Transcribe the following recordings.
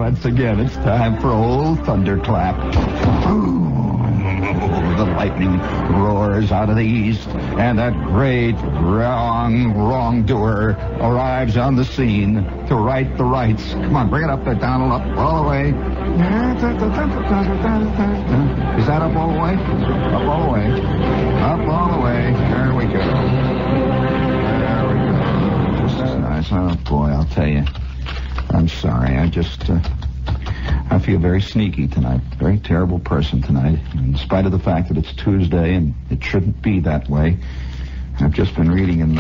once again, it's time for old thunderclap. The lightning roars out of the east, and that great wrongdoer arrives on the scene to right the rights. Come on, bring it up there, Donald, up all the way. Is that up all the way? Up all the way. Up all the way. There we go. There we go. This is nice. Oh, boy, I'll tell you. I'm sorry. I feel very sneaky tonight. Very terrible person tonight. In spite of the fact that it's Tuesday and it shouldn't be that way. I've just been reading in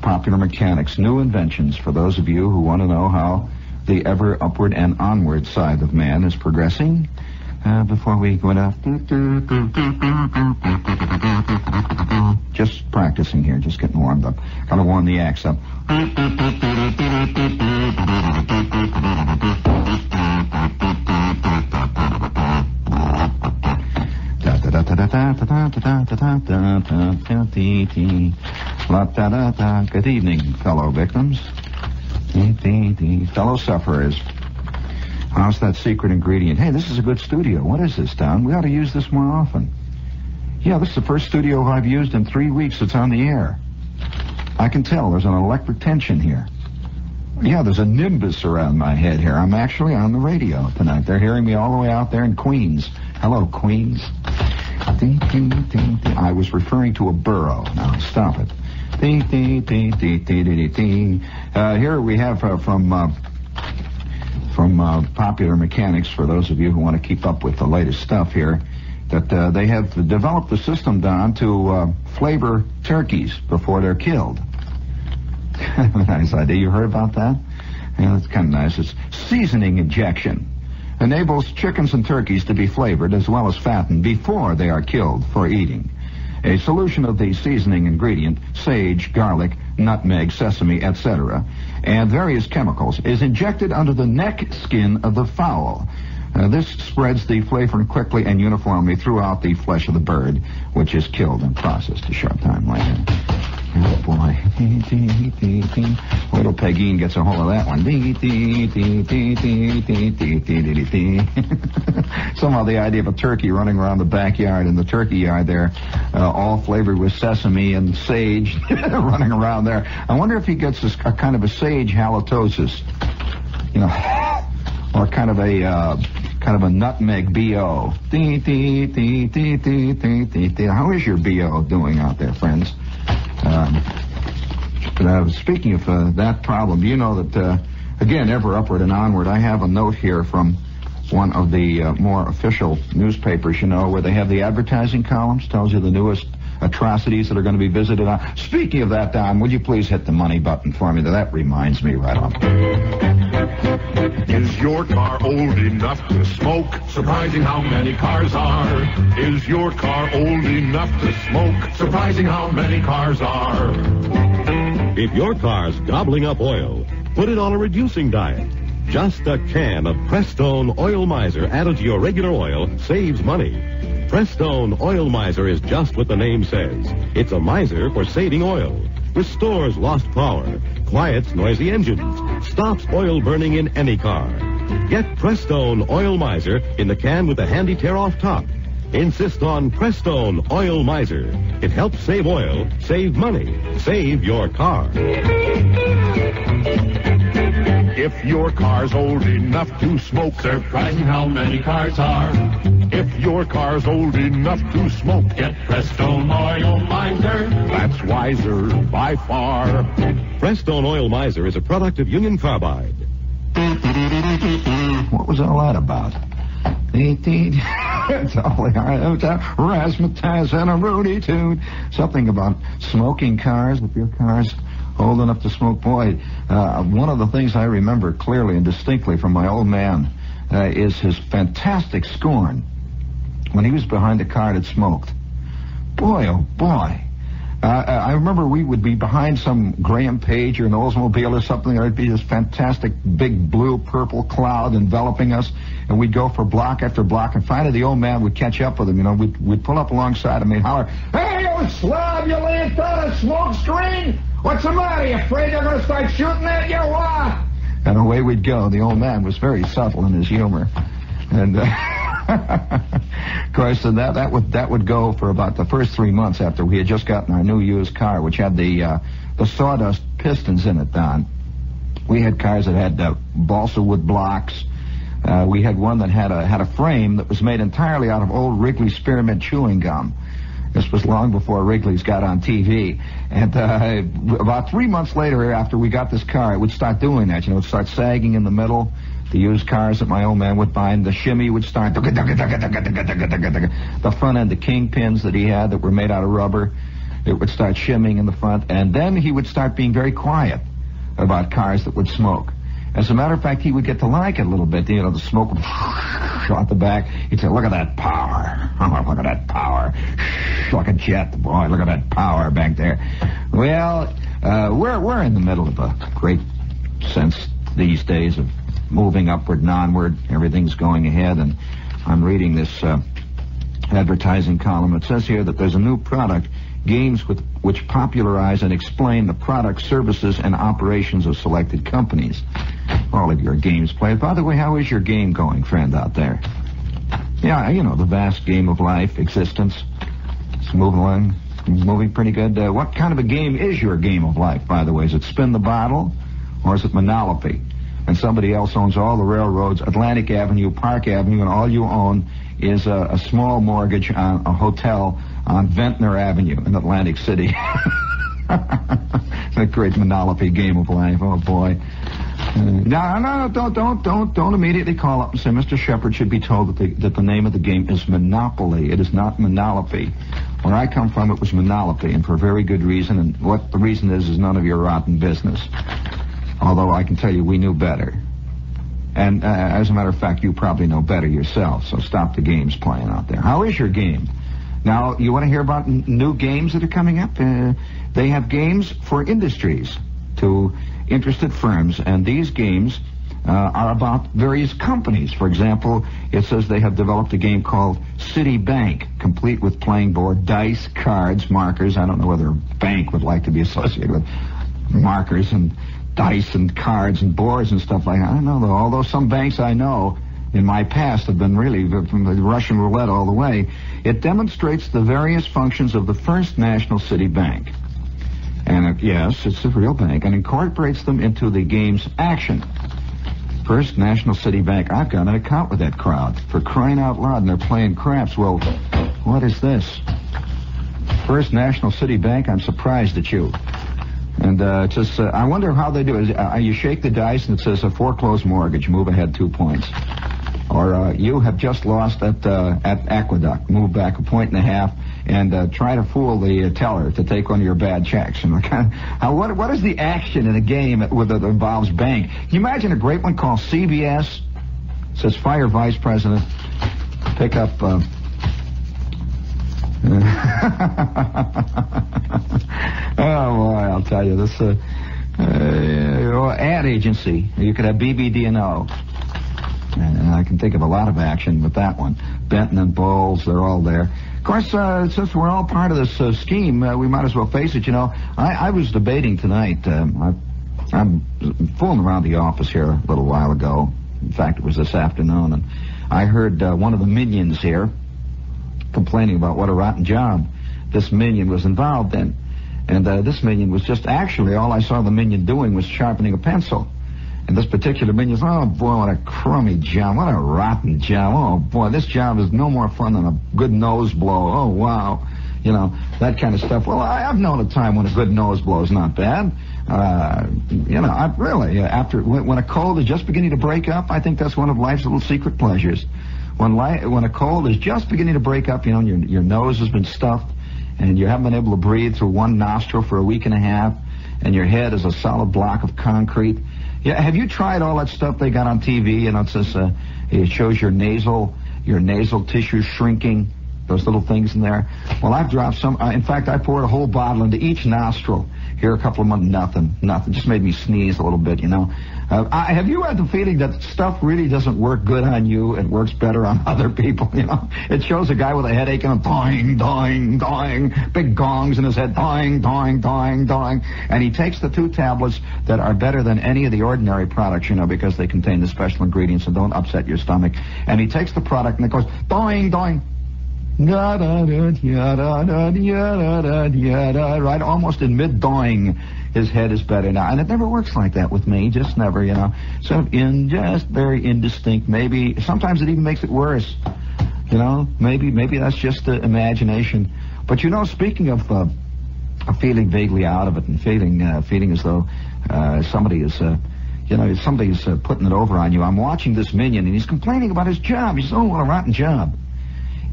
Popular Mechanics, New Inventions, for those of you who want to know how the ever upward and onward side of man is progressing. Before we go up. Just practicing here, just getting warmed up. Gotta warm the axe up. Good evening, fellow victims. Fellow sufferers. How's that secret ingredient? Hey, this is a good studio. What is this, Don? We ought to use this more often. Yeah, this is the first studio I've used in 3 weeks that's on the air. I can tell there's an electric tension here. Yeah, there's a nimbus around my head here. I'm actually on the radio tonight. They're hearing me all the way out there in Queens. Hello, Queens. I was referring to a borough. Now, stop it. Here we have from Popular Mechanics, for those of you who want to keep up with the latest stuff here, that they have developed the system, Don, to flavor turkeys before they're killed. Nice idea. You heard about that? Yeah, that's kind of nice. It's seasoning injection. Enables chickens and turkeys to be flavored as well as fattened before they are killed for eating. A solution of the seasoning ingredient, sage, garlic, nutmeg, sesame, etc., and various chemicals, is injected under the neck skin of the fowl. This spreads the flavor quickly and uniformly throughout the flesh of the bird, which is killed and processed a short time later. Oh, boy. Little Pegeen gets a hold of that one. Somehow the idea of a turkey running around the backyard in the turkey yard there, all flavored with sesame and sage, running around there. I wonder if he gets a kind of a sage halitosis, you know, or kind of a nutmeg BO. How is your BO doing out there, friends? Speaking of that problem, you know that, again, ever upward and onward, I have a note here from one of the more official newspapers, you know, where they have the advertising columns, tells you the newest atrocities that are going to be visited on. Speaking of that, Don, would you please hit the money button for me? That reminds me right off. Is your car old enough to smoke? Surprising how many cars are. Is your car old enough to smoke? Surprising how many cars are. If your car's gobbling up oil, put it on a reducing diet. Just a can of Prestone Oil Miser added to your regular oil saves money. Prestone Oil Miser is just what the name says. It's a miser for saving oil. Restores lost power, quiets noisy engines, stops oil burning in any car. Get Prestone Oil Miser in the can with the handy tear-off top. Insist on Prestone Oil Miser. It helps save oil, save money, save your car. If your car's old enough to smoke, surprising how many cars are. If your car's old enough to smoke, get Prestone Oil Miser. That's wiser by far. Prestone Oil Miser is a product of Union Carbide. What was all that about? It's all razzmatazz and a Rudy Toot. Something about smoking cars. If your car's old enough to smoke, boy, one of the things I remember clearly and distinctly from my old man is his fantastic scorn when he was behind a car that smoked. Boy, oh boy. I remember we would be behind some Graham Page or an Oldsmobile or something. There'd be this fantastic big blue-purple cloud enveloping us, and we'd go for block after block, and finally the old man would catch up with him. You know, we'd pull up alongside him and holler, "Hey, you slob, you land on a smoke screen! What's the matter? You afraid they're going to start shooting at you? What?" And away we'd go. The old man was very subtle in his humor. And, of course, that would go for about the first 3 months after we had just gotten our new used car, which had the sawdust pistons in it, Don. We had cars that had balsa wood blocks. We had one that had a frame that was made entirely out of old Wrigley spearmint chewing gum. This was long before Wrigley's got on TV. And about 3 months later, after we got this car, it would start doing that. It would start sagging in the middle. The used cars that my old man would buy, and the shimmy would start. The front end, the kingpins that he had that were made out of rubber, it would start shimming in the front. And then he would start being very quiet about cars that would smoke. As a matter of fact, he would get to like it a little bit. The smoke would out the back. He'd say, look at that power. Oh, look at that power. Like a jet, boy. Look at that power back there. Well, we're in the middle of a great sense these days of moving upward and onward. Everything's going ahead, and I'm reading this advertising column. It says here that there's a new product, games which popularize and explain the products, services, and operations of selected companies. All of your games played. By the way, how is your game going, friend, out there? Yeah, the vast game of life, existence. It's moving along, moving pretty good. What kind of a game is your game of life, by the way? Is it spin the bottle, or is it Monopoly? And somebody else owns all the railroads, Atlantic Avenue, Park Avenue, and all you own is a small mortgage on a hotel on Ventnor Avenue in Atlantic City. It's a great Monopoly game of life. Oh, boy. No, don't immediately call up and say Mr. Shepard should be told that the name of the game is Monopoly. It is not Monolopy. Where I come from, it was Monolopy, and for a very good reason, and what the reason is none of your rotten business. Although I can tell you we knew better. And as a matter of fact, you probably know better yourself, so stop the games playing out there. How is your game? Now, you want to hear about new games that are coming up? They have games for industries to interested firms, and these games are about various companies. For example, it says they have developed a game called City Bank, complete with playing board, dice, cards, markers. I don't know whether a bank would like to be associated with markers and dice and cards and boards and stuff like that. I don't know, though. Although some banks I know in my past have been really from the Russian roulette all the way. It demonstrates the various functions of the First National City Bank. And yes, it's a real bank, and incorporates them into the game's action. First National City Bank. I've got an account with that crowd, for crying out loud, and they're playing craps. Well, what is this? First National City Bank, I'm surprised at you. And it says, I wonder how they do it. You shake the dice, and it says a foreclosed mortgage, move ahead 2 points. Or you have just lost at Aqueduct, move back 1.5 points, and try to fool the teller to take one of your bad checks. And what is the action in a game that involves bank? Can you imagine a great one called CBS? It says fire vice president, pick up... Oh, boy, I'll tell you, this ad agency. You could have BBD&O. And I can think of a lot of action with that one. Benton and Bowles, they're all there. Of course, since we're all part of this scheme, we might as well face it. I was debating tonight. I'm fooling around the office here a little while ago. In fact, it was this afternoon, and I heard one of the minions here complaining about what a rotten job this minion was involved in. And this minion was just actually, all I saw the minion doing was sharpening a pencil. And this particular minion said, oh, boy, what a crummy job. What a rotten job. Oh, boy, this job is no more fun than a good nose blow. Oh, wow. That kind of stuff. Well, I've known a time when a good nose blow is not bad. I really, when a cold is just beginning to break up, I think that's one of life's little secret pleasures. When a cold is just beginning to break up, your nose has been stuffed, and you haven't been able to breathe through one nostril for a week and a half, and your head is a solid block of concrete. Yeah, have you tried all that stuff they got on TV? It says it shows your nasal tissue shrinking, those little things in there. Well, I've dropped some. In fact, I poured a whole bottle into each nostril Here a couple of months, nothing. Just made me sneeze a little bit, you know. Have you had the feeling that stuff really doesn't work good on you? It works better on other people, you know. It shows a guy with a headache and a doing, doing, doing, big gongs in his head, doing, doing, doing, doing. And he takes the 2 tablets that are better than any of the ordinary products, you know, because they contain the special ingredients and don't upset your stomach. And he takes the product and it goes, doing, doing. Right, almost in mid-doing, his head is better now. And it never works like that with me, just never, you know. Sort of just very indistinct. Maybe, sometimes it even makes it worse. You know, maybe that's just the imagination. But, you know, speaking of feeling vaguely out of it and feeling as though somebody is... somebody's putting it over on you. I'm watching this minion, and he's complaining about his job. He says, oh, what a rotten job.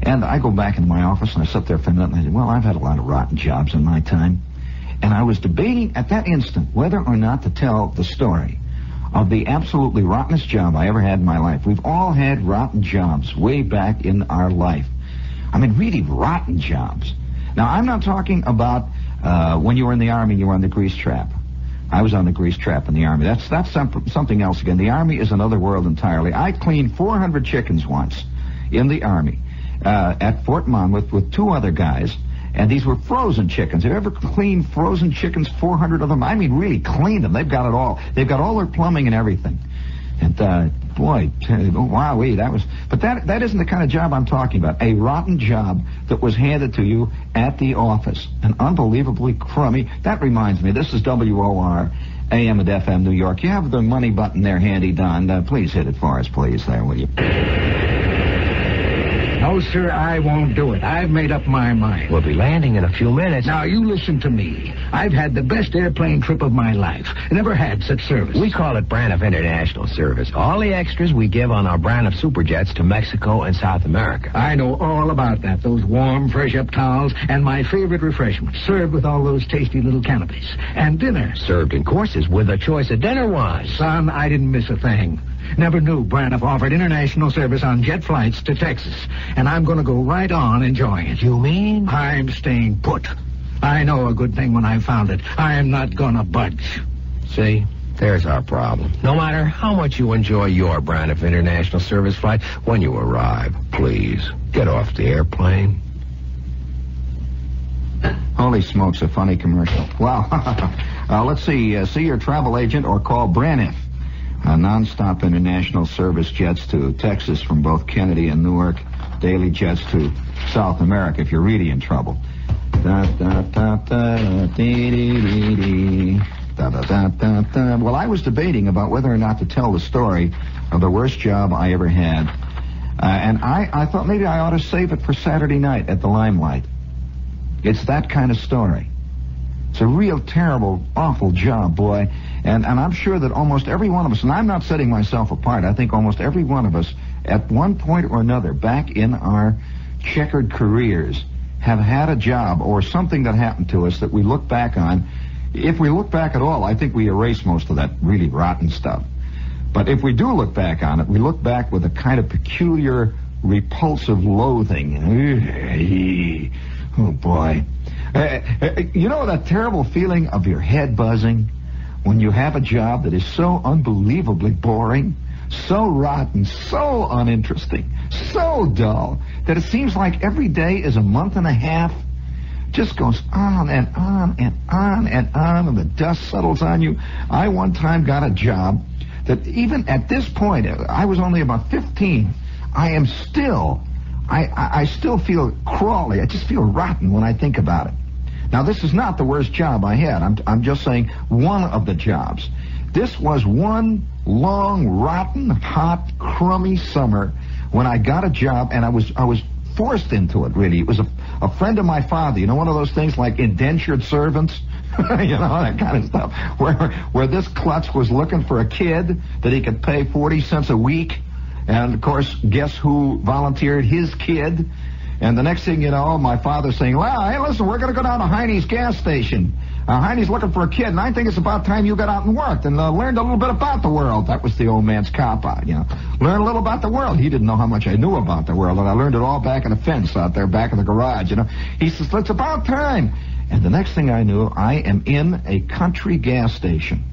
And I go back into my office, and I sit there for a minute, and I say, well, I've had a lot of rotten jobs in my time. And I was debating at that instant whether or not to tell the story of the absolutely rottenest job I ever had in my life. We've all had rotten jobs way back in our life. I mean, really rotten jobs. Now, I'm not talking about when you were in the Army and you were on the grease trap. I was on the grease trap in the Army. That's something else again. The Army is another world entirely. I cleaned 400 chickens once in the Army at Fort Monmouth with 2 other guys, and these were frozen chickens. Have you ever cleaned frozen chickens, 400 of them? I mean, really cleaned them. They've got it all. They've got all their plumbing and everything. And, boy, wowee, that was... But that isn't the kind of job I'm talking about. A rotten job that was handed to you at the office. An unbelievably crummy... That reminds me, this is WOR, AM and FM, New York. You have the money button there handy, Don. Please hit it for us, please, there, will you? No, sir, I won't do it. I've made up my mind. We'll be landing in a few minutes. Now, you listen to me. I've had the best airplane trip of my life. Never had such service. We call it Braniff International Service. All the extras we give on our Braniff Superjets to Mexico and South America. I know all about that. Those warm, fresh-up towels and my favorite refreshments, served with all those tasty little canopies. And dinner. Served in courses with a choice of dinner was. Son, I didn't miss a thing. Never knew Braniff offered international service on jet flights to Texas. And I'm going to go right on enjoying it. You mean? I'm staying put. I know a good thing when I found it. I'm not going to budge. See? There's our problem. No matter how much you enjoy your Braniff International Service flight, when you arrive, please, get off the airplane. Holy smokes, a funny commercial. Wow. Let's see. See your travel agent or call Braniff. Non-stop international service jets to Texas from both Kennedy and Newark. Daily jets to South America if you're really in trouble. Well, I was debating about whether or not to tell the story of the worst job I ever had. And I thought maybe I ought to save it for Saturday night at the Limelight. It's that kind of story. It's a real terrible, awful job, boy. And I'm sure that almost every one of us, and I'm not setting myself apart, I think almost every one of us, at one point or another, back in our checkered careers, have had a job or something that happened to us that we look back on. If we look back at all, I think we erase most of that really rotten stuff. But if we do look back on it, we look back with a kind of peculiar, repulsive loathing. Oh, boy. You know that terrible feeling of your head buzzing when you have a job that is so unbelievably boring, so rotten, so uninteresting, so dull, that it seems like every day is a month and a half? Just goes on and on and on and on, and the dust settles on you. I one time got a job that even at this point, I was only about 15, I still feel crawly. I just feel rotten when I think about it. Now, this is not the worst job I had. I'm just saying one of the jobs. This was one long, rotten, hot, crummy summer when I got a job, and I was forced into it, really. It was a friend of my father. You know, one of those things like indentured servants? You know, that kind of stuff. Where this klutz was looking for a kid that he could pay 40 cents a week. And, of course, guess who volunteered his kid? And the next thing you know, my father's saying, well, hey, listen, we're going to go down to Heine's gas station. Heine's looking for a kid, and I think it's about time you got out and worked and learned a little bit about the world. That was the old man's cop-out, you know. Learn a little about the world. He didn't know how much I knew about the world, and I learned it all back in the fence out there, back in the garage, you know. He says, it's about time. And the next thing I knew, I am in a country gas station.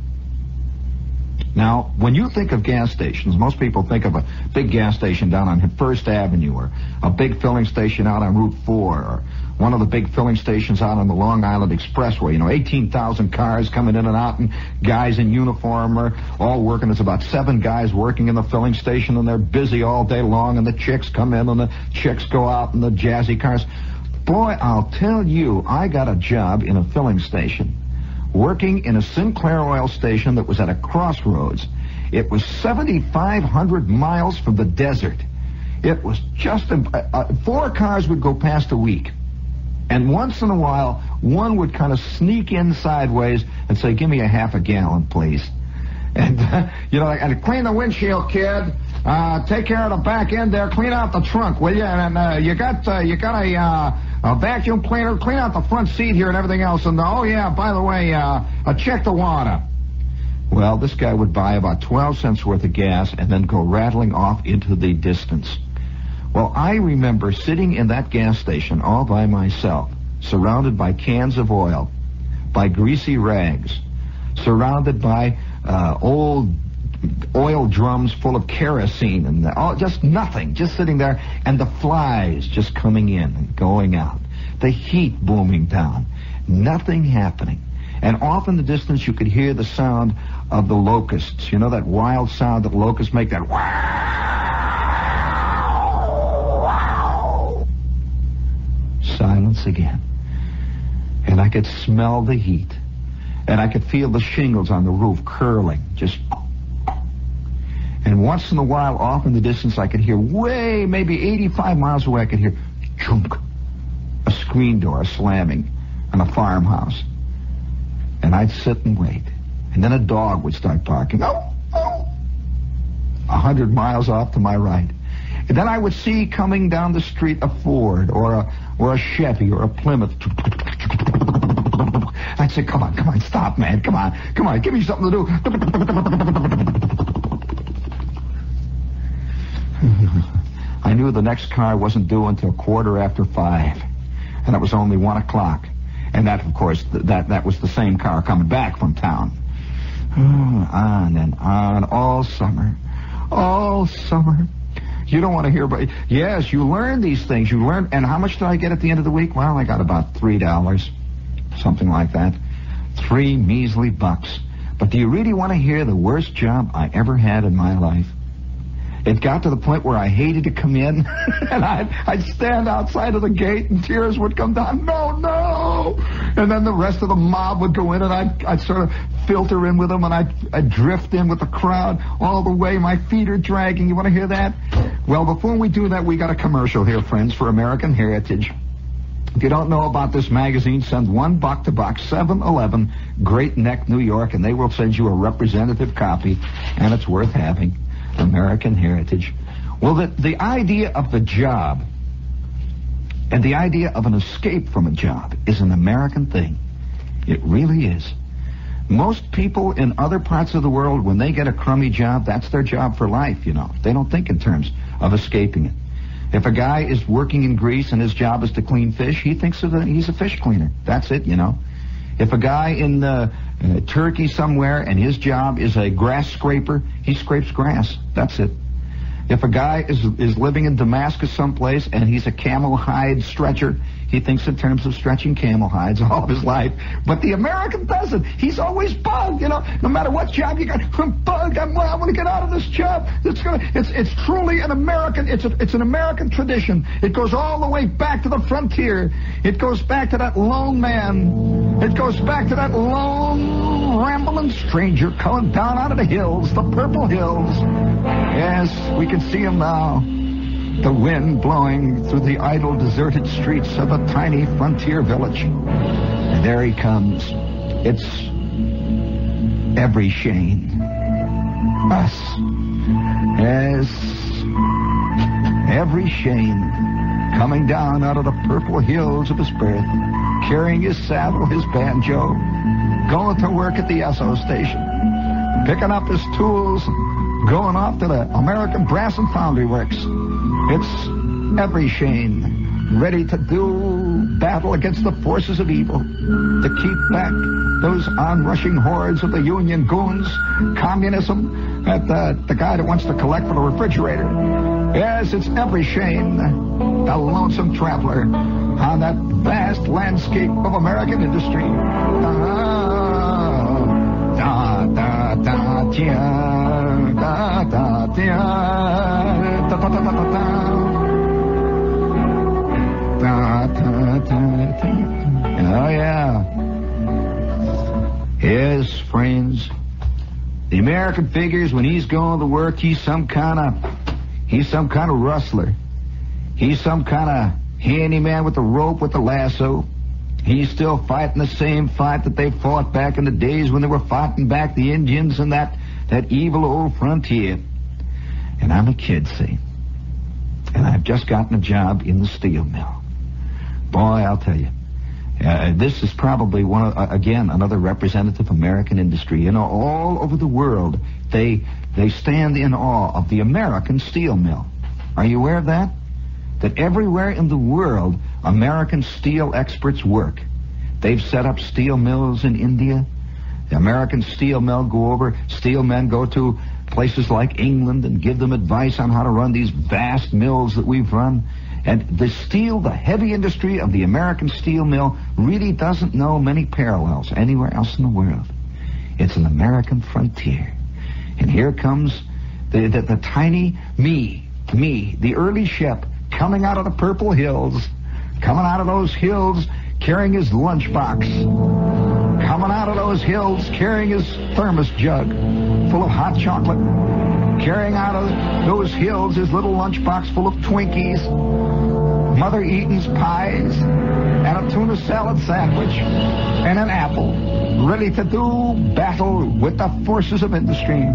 Now, when you think of gas stations, most people think of a big gas station down on First Avenue, or a big filling station out on Route 4, or one of the big filling stations out on the Long Island Expressway. 18,000 cars coming in and out, and guys in uniform are all working. There's about 7 guys working in the filling station, and they're busy all day long, and the chicks come in, and the chicks go out in the jazzy cars. Boy, I'll tell you, I got a job in a filling station, working in a Sinclair oil station that was at a crossroads. It was 7,500 miles from the desert. It was just 4 cars would go past a week. And once in a while, one would kind of sneak in sideways and say, "Give me a half a gallon, please." And, and clean the windshield, kid. Take care of the back end there. Clean out the trunk, will you? And you got a vacuum cleaner. Clean out the front seat here and everything else. And, oh, yeah, by the way, check the water. Well, this guy would buy about 12 cents worth of gas and then go rattling off into the distance. Well, I remember sitting in that gas station all by myself, surrounded by cans of oil, by greasy rags, surrounded by old oil drums full of kerosene, and just nothing, just sitting there, and the flies just coming in and going out, the heat booming down, nothing happening. And off in the distance you could hear the sound of the locusts. You know that wild sound that locusts make, that wow. Silence again. And I could smell the heat. And I could feel the shingles on the roof curling, just. And once in a while, off in the distance, I could hear way, maybe 85 miles away, I could hear chunk, a screen door slamming on a farmhouse. And I'd sit and wait. And then a dog would start barking. Oh, oh. 100 miles off to my right. And then I would see coming down the street a Ford or a Chevy or a Plymouth. I'd say, come on, stop, man. Come on, give me something to do. I knew the next car wasn't due until 5:15, and it was only 1 o'clock. And that, of course, that was the same car coming back from town. On and on, all summer. You don't want to hear about. Yes, you learn these things. You learn. And how much did I get at the end of the week? Well, I got about $3, something like that. 3 measly bucks. But do you really want to hear the worst job I ever had in my life? It got to the point where I hated to come in, and I'd stand outside of the gate, and tears would come down. No! And then the rest of the mob would go in, and I'd sort of filter in with them, and I'd drift in with the crowd all the way. My feet are dragging. You want to hear that? Well, before we do that, we got a commercial here, friends, for American Heritage. If you don't know about this magazine, send $1 to Box 711, Great Neck, New York, and they will send you a representative copy, and it's worth having. American Heritage. Well, the idea of the job and the idea of an escape from a job is an American thing. It really is. Most people in other parts of the world, when they get a crummy job, that's their job for life, They don't think in terms of escaping it. If a guy is working in Greece and his job is to clean fish, he thinks he's a fish cleaner. That's it, If a guy in Turkey somewhere and his job is a grass scraper, he scrapes grass. That's it. If a guy is living in Damascus someplace and he's a camel hide stretcher, he thinks in terms of stretching camel hides all of his life. But the American doesn't. He's always bugged, No matter what job you got, I'm bugged. I want to get out of this job. It's truly an American. It's an American tradition. It goes all the way back to the frontier. It goes back to that lone man. It goes back to that lone rambling stranger coming down out of the hills, the purple hills. Yes, we can see him now. The wind blowing through the idle, deserted streets of a tiny frontier village. And there he comes. It's every Shane. Us. Yes. Every Shane coming down out of the purple hills of his birth, carrying his saddle, his banjo, going to work at the Esso station, picking up his tools, going off to the American Brass and Foundry Works. It's every Shane ready to do to battle against the forces of evil, to keep back those onrushing hordes of the Union goons, communism, the guy that wants to collect for the refrigerator. Yes, it's every Shane, the lonesome traveler on that vast landscape of American industry. Oh, yeah. Yes, friends. The American figures when he's going to work, he's some kind of rustler. He's some kind of handyman with the rope, with the lasso. He's still fighting the same fight that they fought back in the days when they were fighting back the Indians and that evil old frontier. And I'm a kid, see. And I've just gotten a job in the steel mill. Boy, I'll tell you. This is probably another representative American industry. You know, all over the world, they stand in awe of the American steel mill. Are you aware of that? That everywhere in the world, American steel experts work. They've set up steel mills in India. The American steel mill steel men go to places like England and give them advice on how to run these vast mills that we've run. And the heavy industry of the American steel mill really doesn't know many parallels anywhere else in the world. It's an American frontier. And here comes the tiny me, the early Shep, coming out of the Purple Hills, coming out of those hills carrying his lunchbox, coming out of those hills carrying his thermos jug full of hot chocolate, carrying out of those hills his little lunchbox full of Twinkies, Mother Eaton's pies, and a tuna salad sandwich, and an apple, ready to do battle with the forces of industry.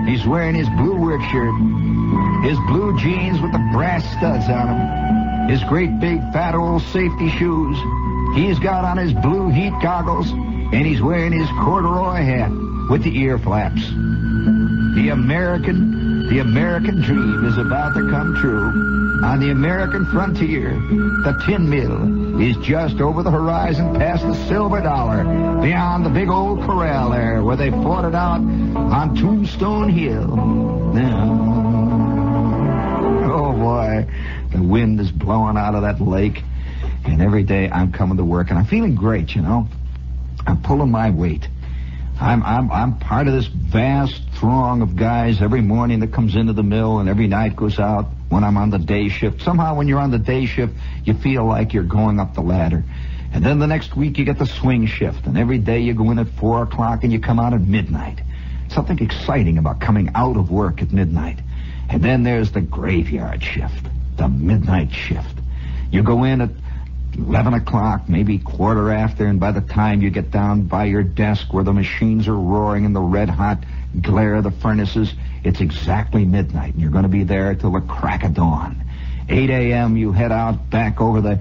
He's wearing his blue work shirt, his blue jeans with the brass studs on them, his great big fat old safety shoes. He's got on his blue heat goggles, and he's wearing his corduroy hat with the ear flaps. The American dream is about to come true. On the American frontier, the tin mill is just over the horizon past the silver dollar, beyond the big old corral there where they fought it out on Tombstone Hill. Oh, boy, the wind is blowing out of that lake, and every day I'm coming to work, and I'm feeling great, you know. I'm pulling my weight. I'm part of this vast throng of guys every morning that comes into the mill and every night goes out when I'm on the day shift. Somehow when you're on the day shift, you feel like you're going up the ladder. And then the next week you get the swing shift, and every day you go in at 4 o'clock and you come out at midnight. Something exciting about coming out of work at midnight. And then there's the graveyard shift, the midnight shift. You go in at 11 o'clock, maybe quarter after, and by the time you get down by your desk where the machines are roaring in the red-hot glare of the furnaces, it's exactly midnight, and you're going to be there till the crack of dawn. 8 a.m., you head out back over the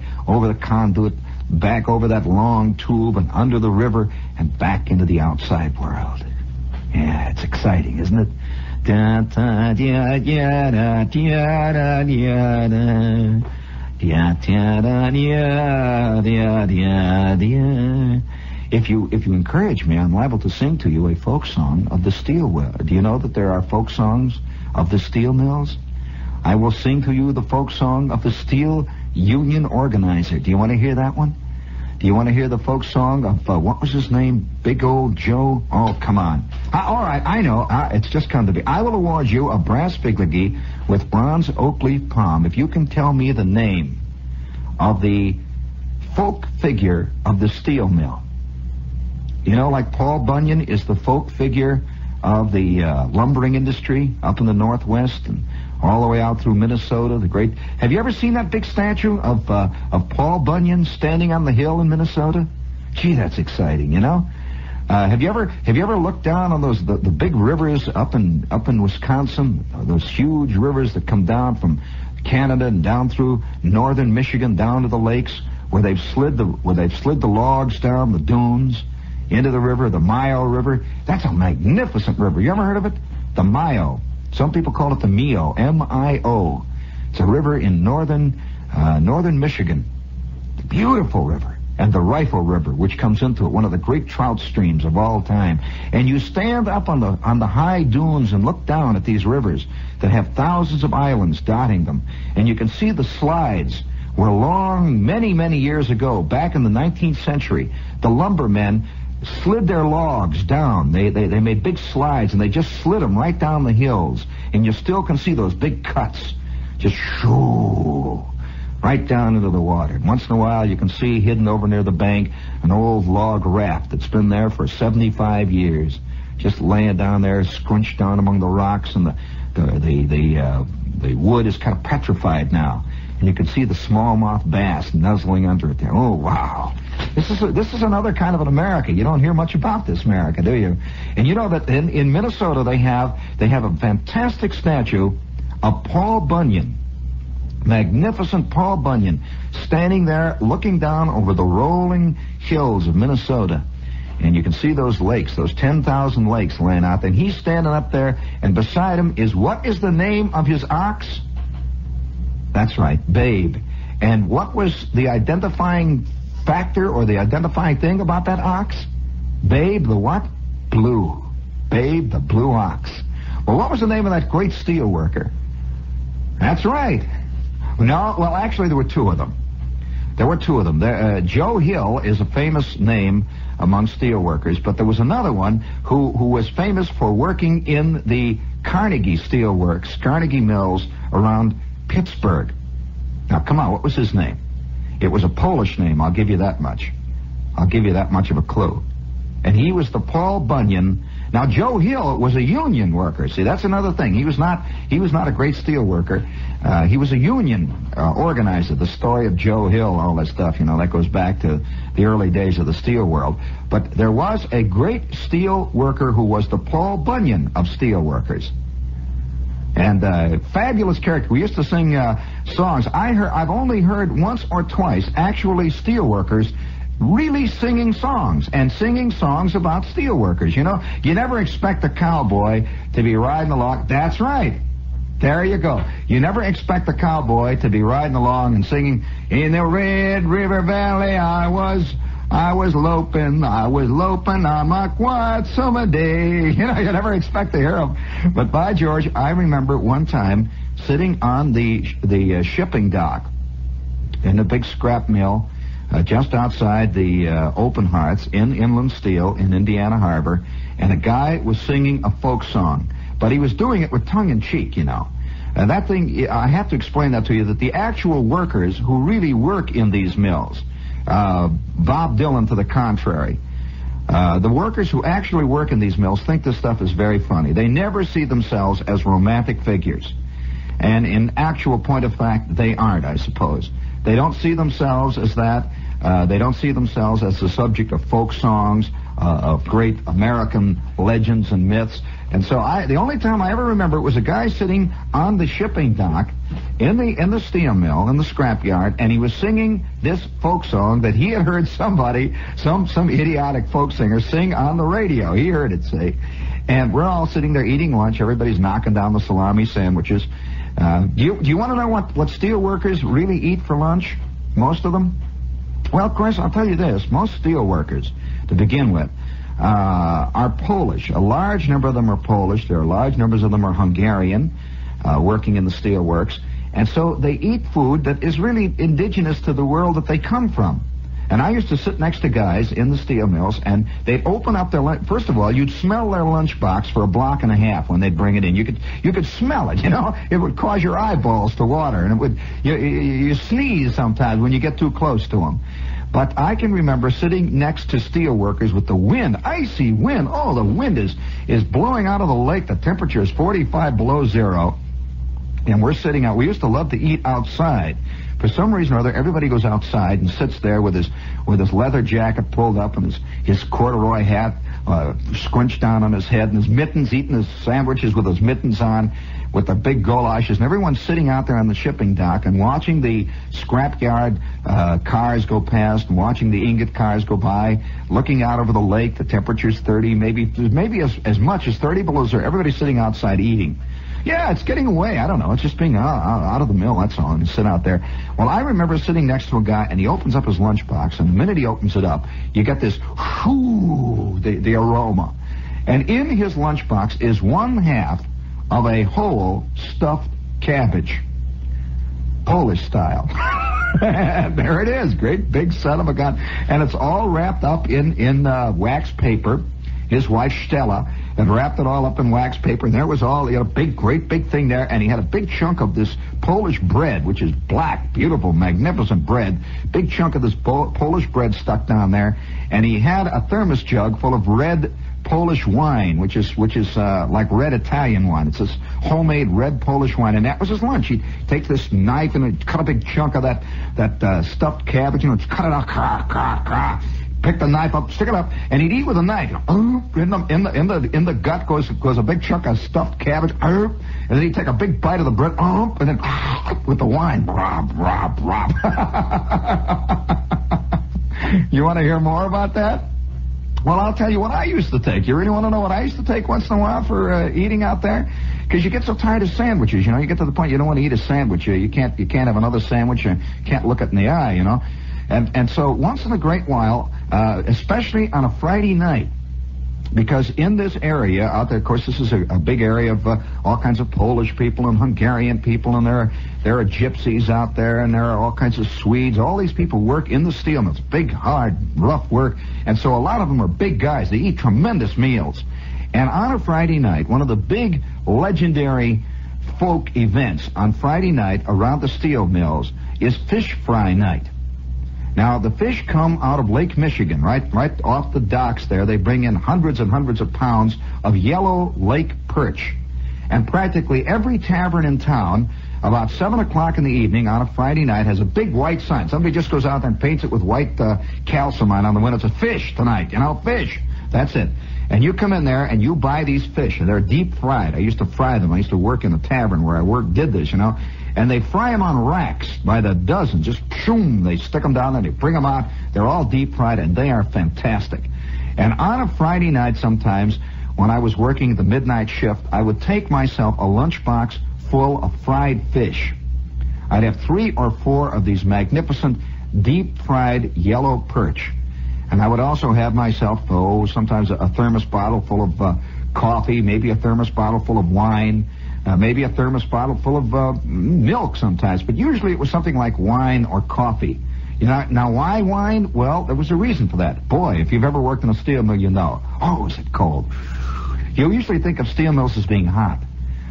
conduit, back over that long tube and under the river and back into the outside world. Yeah, it's exciting, isn't it? If you encourage me, I'm liable to sing to you a folk song of the steel mill. Do you know that there are folk songs of the steel mills? I will sing to you the folk song of the steel union organizer. Do you want to hear that one? Do you want to hear the folk song of, what was his name? Big old Joe? Oh, come on. All right, I know. It's just come to be. I will award you a brass figurine with bronze oak leaf palm if you can tell me the name of the folk figure of the steel mill. You know, like Paul Bunyan is the folk figure of the lumbering industry up in the Northwest and all the way out through Minnesota. The great. Have you ever seen that big statue of Paul Bunyan standing on the hill in Minnesota? Gee, that's exciting. You know. Have you ever looked down on those the big rivers up in Wisconsin? Those huge rivers that come down from Canada and down through northern Michigan down to the lakes where they've slid the logs down the dunes into the river, the Mile River. That's a magnificent river. You ever heard of it? the Mio. Some people call it the Mio, M-I-O. It's a river in northern Michigan. Beautiful river. And the Rifle River, which comes into it, one of the great trout streams of all time. And you stand up on the high dunes and look down at these rivers that have thousands of islands dotting them. And you can see the slides where many, many years ago, back in the 19th century, the lumbermen slid their logs down. They made big slides, and they just slid them right down the hills. And you still can see those big cuts. Just shoo, right down into the water. And once in a while, you can see hidden over near the bank an old log raft that's been there for 75 years, just laying down there, scrunched down among the rocks, and the wood is kind of petrified now. And you can see the smallmouth bass nuzzling under it there. Oh, wow. This is another kind of an America. You don't hear much about this America, do you? And you know that in Minnesota they have a fantastic statue of Paul Bunyan. Magnificent Paul Bunyan, standing there looking down over the rolling hills of Minnesota. And you can see those lakes, those 10,000 lakes laying out there. And he's standing up there, and beside him is, what is the name of his ox? That's right, Babe. And what was the identifying factor or the identifying thing about that ox? Babe the what? Blue. Babe the blue ox. Well, what was the name of that great steel worker? That's right. No, well, actually, there were two of them. Joe Hill is a famous name among steel workers, but there was another one who was famous for working in the Carnegie Steel Works, Carnegie Mills, around Pittsburgh. Now, come on, what was his name? It was a Polish name, I'll give you that much. I'll give you that much of a clue. And he was the Paul Bunyan. Now, Joe Hill was a union worker. See, that's another thing. He was not a great steel worker. He was a union organizer. The story of Joe Hill, all that stuff, that goes back to the early days of the steel world. But there was a great steel worker who was the Paul Bunyan of steel workers. And fabulous character. We used to sing songs. I've only heard once or twice actually steel workers really singing songs, and singing songs about steel workers. You never expect a cowboy to be riding along. That's right. There you go. You never expect a cowboy to be riding along and singing, in the Red River Valley I was loping on my quiet summer day. You never expect to hear him. But by George, I remember one time sitting on the shipping dock in a big scrap mill just outside the Open Hearts in Inland Steel in Indiana Harbor, and a guy was singing a folk song, but he was doing it with tongue-in-cheek, And that thing, I have to explain that to you, that the actual workers who really work in these mills, Bob Dylan to the contrary, the workers who actually work in these mills think this stuff is very funny. They never see themselves as romantic figures. And in actual point of fact, they aren't, I suppose. They don't see themselves as that. They don't see themselves as the subject of folk songs, of great American legends and myths. And so the only time I ever remember it was a guy sitting on the shipping dock in the steel mill, in the scrapyard, and he was singing this folk song that he had heard somebody, some idiotic folk singer, sing on the radio. He heard it, see. And we're all sitting there eating lunch. Everybody's knocking down the salami sandwiches. Do you want to know what steel workers really eat for lunch? Most of them? Well, of course, I'll tell you this. Most steel workers, to begin with, are Polish. A large number of them are Polish. There are large numbers of them are Hungarian, working in the steel works. And so they eat food that is really indigenous to the world that they come from. And I used to sit next to guys in the steel mills, and they'd open up their lunch. First of all, you'd smell their lunchbox for a block and a half when they'd bring it in. You could smell it, It would cause your eyeballs to water, and it would you sneeze sometimes when you get too close to them. But I can remember sitting next to steel workers with the wind, icy wind. Oh, the wind is blowing out of the lake. The temperature is 45 below zero. And we're sitting out. We used to love to eat outside. For some reason or other, everybody goes outside and sits there with his leather jacket pulled up and his corduroy hat scrunched down on his head, and his mittens, eating his sandwiches with his mittens on, with the big golashes, and everyone's sitting out there on the shipping dock and watching the scrapyard cars go past, and watching the ingot cars go by, looking out over the lake. The temperature's 30, maybe as much as 30 below zero. Everybody's sitting outside eating. Yeah, it's getting away. I don't know. It's just being out of the mill, that's all, and sit out there. Well, I remember sitting next to a guy, and he opens up his lunchbox, and the minute he opens it up, you get this, whoo, the aroma. And in his lunchbox is one half of a whole stuffed cabbage, Polish style. And there it is, great big son of a gun. And it's all wrapped up in wax paper. His wife, Stella, had wrapped it all up in wax paper, and there was all, he had a great big thing there, and he had a big chunk of this Polish bread, which is black, beautiful, magnificent bread, big chunk of this Polish bread stuck down there, and he had a thermos jug full of red Polish wine, which is like red Italian wine. It's this homemade red Polish wine, and that was his lunch. He'd take this knife and he'd cut a big chunk of that stuffed cabbage, cut it out, pick the knife up, stick it up, and he'd eat with a knife. In the gut goes a big chunk of stuffed cabbage, and then he'd take a big bite of the bread, and then with the wine, rob. You want to hear more about that? Well, I'll tell you what I used to take. You really want to know what I used to take once in a while for eating out there? Because you get so tired of sandwiches, you get to the point you don't want to eat a sandwich. You can't have another sandwich. You can't look it in the eye, And so once in a great while, especially on a Friday night, because in this area out there, of course, this is a big area of all kinds of Polish people and Hungarian people, and there are gypsies out there, and there are all kinds of Swedes. All these people work in the steel mills, big, hard, rough work, and so a lot of them are big guys. They eat tremendous meals. And on a Friday night, one of the big legendary folk events on Friday night around the steel mills is fish fry night. Now, the fish come out of Lake Michigan, right off the docks there. They bring in hundreds and hundreds of pounds of yellow lake perch. And practically every tavern in town, about 7 o'clock in the evening on a Friday night, has a big white sign. Somebody just goes out there and paints it with white calcimine on the window. It says, fish tonight, fish. That's it. And you come in there and you buy these fish, and they're deep fried. I used to fry them. I used to work in the tavern where I did this, And they fry them on racks by the dozen. Just shoom, they stick them down there, they bring them out. They're all deep fried, and they are fantastic. And on a Friday night sometimes, when I was working the midnight shift, I would take myself a lunchbox full of fried fish. I'd have 3 or 4 of these magnificent deep fried yellow perch. And I would also have myself, sometimes a thermos bottle full of coffee, maybe a thermos bottle full of wine, maybe a thermos bottle full of milk sometimes, but usually it was something like wine or coffee. Now why wine? Well, there was a reason for that. Boy, if you've ever worked in a steel mill, you know. Oh, is it cold? You usually think of steel mills as being hot,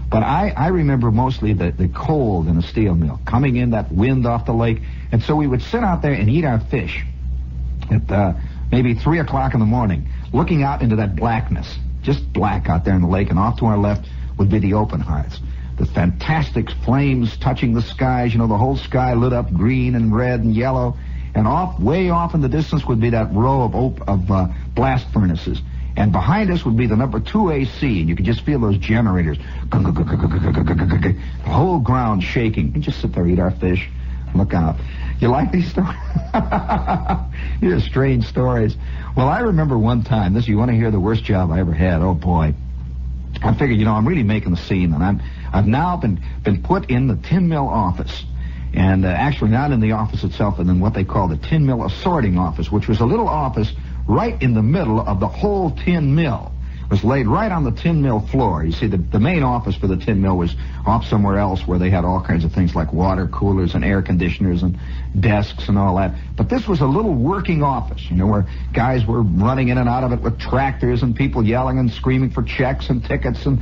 but I remember mostly the cold in a steel mill, coming in, that wind off the lake, and so we would sit out there and eat our fish at maybe 3 o'clock in the morning, looking out into that blackness, just black out there in the lake, and off to our left would be the open hearths. The fantastic flames touching the skies, the whole sky lit up green and red and yellow. And way off in the distance would be that row of blast furnaces. And behind us would be the number 2 AC, and you could just feel those generators. The whole ground shaking. And just sit there, eat our fish, look out. You like these stories? These are strange stories. Well, I remember one time, you want to hear the worst job I ever had? Oh, boy. I figured, I'm really making the scene, and I've now been put in the tin mill office, and actually not in the office itself, and in what they call the tin mill assorting office, which was a little office right in the middle of the whole tin mill. It was laid right on the tin mill floor. You see, the main office for the tin mill was off somewhere else where they had all kinds of things like water coolers and air conditioners and desks and all that. But this was a little working office, where guys were running in and out of it with tractors and people yelling and screaming for checks and tickets and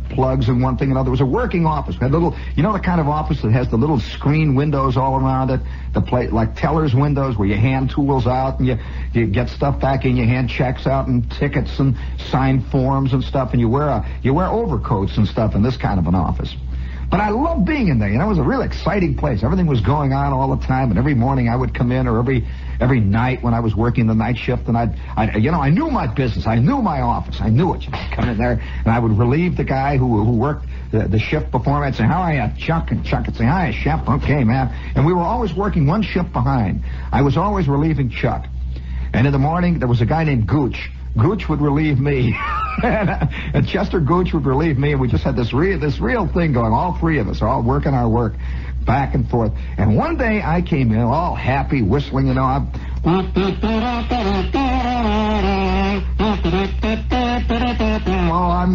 plugs and one thing and another. It was a working office. It had little, the kind of office that has the little screen windows all around it, like teller's windows where you hand tools out and you get stuff back in, you hand checks out and tickets and sign forms and stuff, and you wear overcoats and stuff in this kind of an office. But I loved being in there. It was a real exciting place. Everything was going on all the time, and every morning I would come in, or every night when I was working the night shift, and I knew my business. I knew my office. I knew it. I'd come in there, and I would relieve the guy who worked the shift before me. I'd say, how are you, Chuck? And Chuck would say, hi, Shep. Okay, man. And we were always working one shift behind. I was always relieving Chuck. And in the morning, there was a guy named Gooch. Gooch would relieve me, and Chester Gooch would relieve me, and we just had this real thing going. All three of us are all working our work back and forth. And one day I came in all happy, whistling, I'm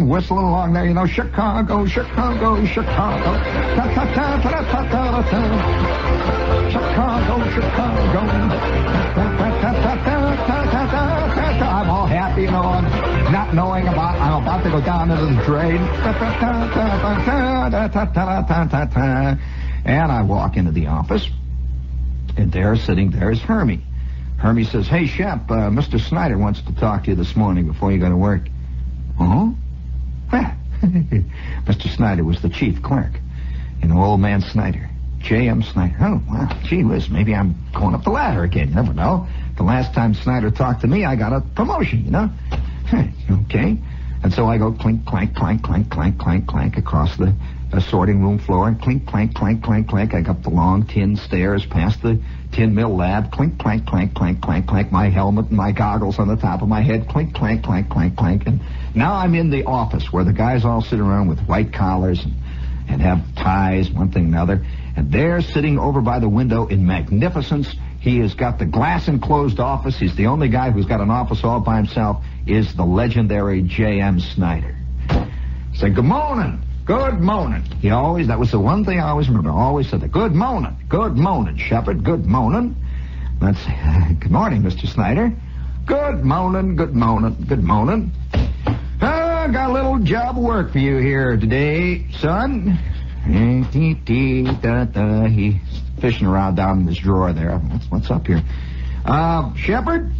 whistling along there, Chicago, Chicago, Chicago, Chicago, Chicago. I'm all happy, not knowing I'm about to go down into the drain. And I walk into the office, and sitting there is Hermie. Hermie says, hey, Shep, Mr. Snyder wants to talk to you this morning before you go to work. Oh? Mr. Snyder was the chief clerk. Old man Snyder. J.M. Snyder. Oh, wow, gee whiz, maybe I'm going up the ladder again. You never know. The last time Snyder talked to me, I got a promotion, Okay. And so I go clink, clank, clank, clank, clank, clank, clank across the sorting room floor, and clink, clank, clank, clank, clank. I go up the long tin stairs past the tin mill lab, clink, clank, clank, clank, clank, clank. My helmet and my goggles on the top of my head, clink, clank, clank, clank, clank. And now I'm in the office where the guys all sit around with white collars and have ties, one thing and another. And there, sitting over by the window in magnificence, he has got the glass-enclosed office. He's the only guy who's got an office all by himself, is the legendary J.M. Snyder. Say, good morning. Good morning. That was the one thing I always remember. I always said that. Good morning, Shepherd. Good morning. Let's say, good morning, Mr. Snyder. Good morning. I got a little job of work for you here today, son. He's fishing around down in this drawer there. What's up here? Shepherd,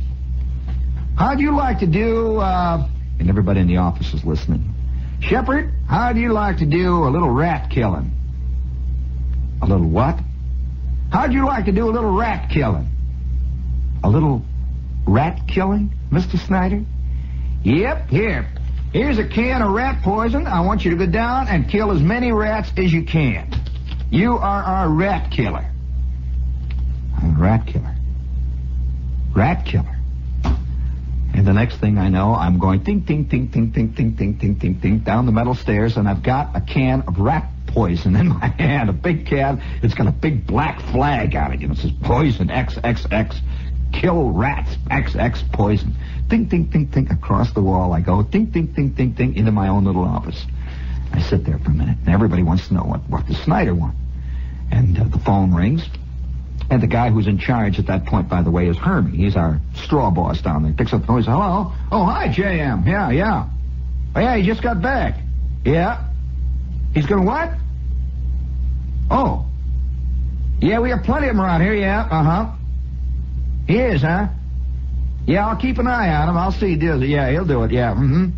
how'd you like to do, and everybody in the office is listening. Shepherd, how'd you like to do a little rat killing? A little what? How'd you like to do a little rat killing? A little rat killing, Mr. Snyder? Yep, here. Here's a can of rat poison. I want you to go down and kill as many rats as you can. You are our rat killer. I'm a rat killer. Rat killer. And the next thing I know, I'm going ting, ting, ting, ting, ting, ting, ting, ting, ting, ting, down the metal stairs, and I've got a can of rat poison in my hand, a big can. It's got a big black flag on it. It says poison, XXX. Kill rats, XX poison. Ting, ting, ting, ting. Across the wall I go. Ting, ting, ting, ting, ting. Into my own little office. I sit there for a minute, and everybody wants to know what does Snyder want. And the phone rings. And the guy who's in charge at that point, by the way, is Hermie. He's our straw boss down there. He picks up the phone. He says, hello? Oh, hi, J.M. Yeah. Oh, yeah, he just got back. Yeah. He's going to what? Oh. Yeah, we have plenty of them around here, yeah. Uh-huh. He is, huh? Yeah, I'll keep an eye on him. I'll see he does it. Yeah, he'll do it, yeah. Mm-hmm.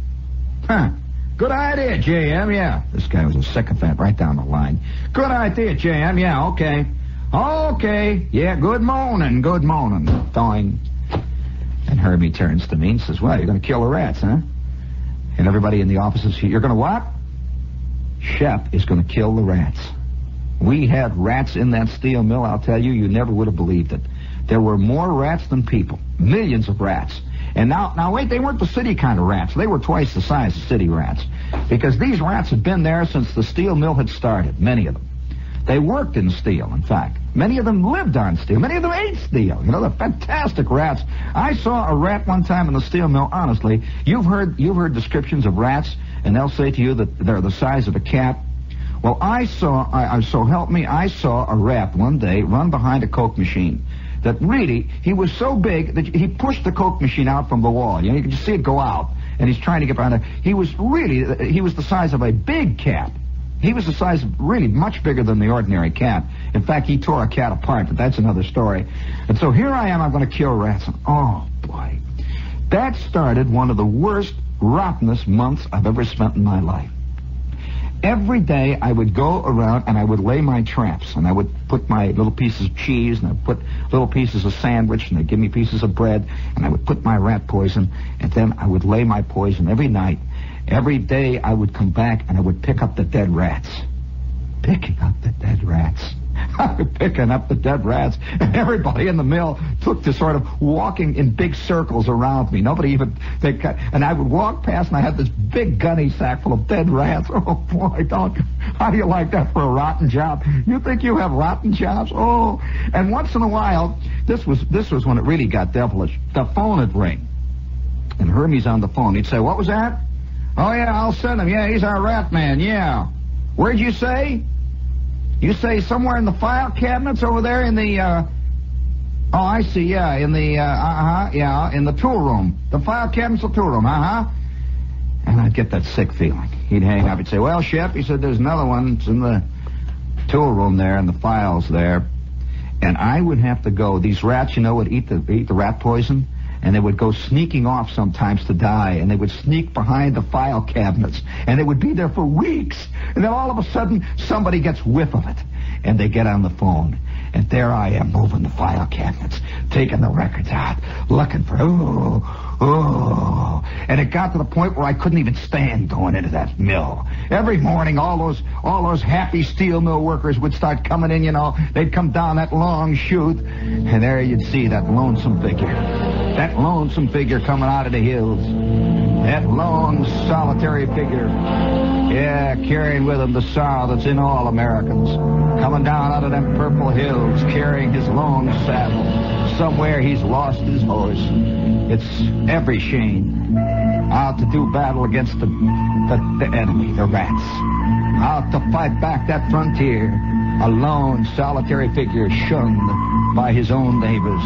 Huh. Good idea, J.M., yeah. This guy was a sycophant right down the line. Good idea, J.M., yeah, okay. Okay, yeah, good morning. Thawing. And Herbie turns to me and says, well, you're going to kill the rats, huh? And everybody in the office says, you're going to what? Shep is going to kill the rats. We had rats in that steel mill, I'll tell you, you never would have believed it. There were more rats than people. Millions of rats. And now wait, they weren't the city kind of rats. They were twice the size of city rats. Because these rats had been there since the steel mill had started, many of them. They worked in steel, in fact. Many of them lived on steel. Many of them ate steel. They're fantastic rats. I saw a rat one time in the steel mill, honestly. You've heard descriptions of rats, and they'll say to you that they're the size of a cat. Well, so help me, I saw a rat one day run behind a Coke machine. That really, he was so big that he pushed the Coke machine out from the wall. You could just see it go out, and he's trying to get behind it. He was the size of a big cat. He was the size of really much bigger than the ordinary cat. In fact, he tore a cat apart, but that's another story. And so here I am, I'm going to kill rats. Oh, boy. That started one of the worst, rottenest months I've ever spent in my life. Every day I would go around and I would lay my traps, and I would put my little pieces of cheese, and I'd put little pieces of sandwich, and they'd give me pieces of bread, and I would put my rat poison, and then I would lay my poison every night. Every day I would come back, and I would pick up the dead rats. Picking up the dead rats. I was picking up the dead rats, and everybody in the mill took to sort of walking in big circles around me. Nobody even... And I would walk past, and I had this big gunny sack full of dead rats. Oh, boy, how do you like that for a rotten job? You think you have rotten jobs? Oh, and once in a while, this was when it really got devilish. The phone would ring, and Hermie's on the phone. He'd say, "What was that?" "Oh, yeah, I'll send him. Yeah, he's our rat man, yeah." "Where'd you say?" "You say somewhere in the file cabinets over there in the, Oh, I see, yeah, in the, yeah, in the tool room. The file cabinets, the tool room, And I'd get that sick feeling. He'd hang up. He'd say, "Well, Shep," he said, "there's another one. It's in the tool room there, and the files there." And I would have to go. These rats, would eat the rat poison. And they would go sneaking off sometimes to die, and they would sneak behind the file cabinets, and they would be there for weeks. And then all of a sudden, somebody gets whiff of it, and they get on the phone. And there I am, moving the file cabinets, taking the records out, looking for, And it got to the point where I couldn't even stand going into that mill. Every morning, all those happy steel mill workers would start coming in, They'd come down that long chute, and there you'd see that lonesome figure. That lonesome figure coming out of the hills. That lone, solitary figure. Yeah, carrying with him the sorrow that's in all Americans. Coming down out of them purple hills, carrying his lone saddle. Somewhere he's lost his horse. It's every Shane out to do battle against the enemy, the rats. Out to fight back that frontier. A lone, solitary figure shunned by his own neighbors.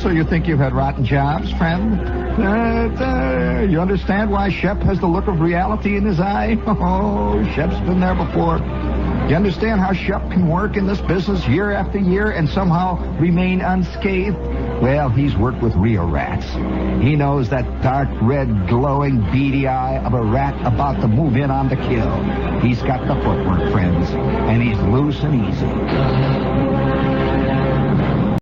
So you think you've had rotten jobs, friend? You understand why Shep has the look of reality in his eye? Oh, Shep's been there before. You understand how Shep can work in this business year after year and somehow remain unscathed? Well, he's worked with real rats. He knows that dark red, glowing, beady eye of a rat about to move in on the kill. He's got the footwork, friends, and he's loose and easy.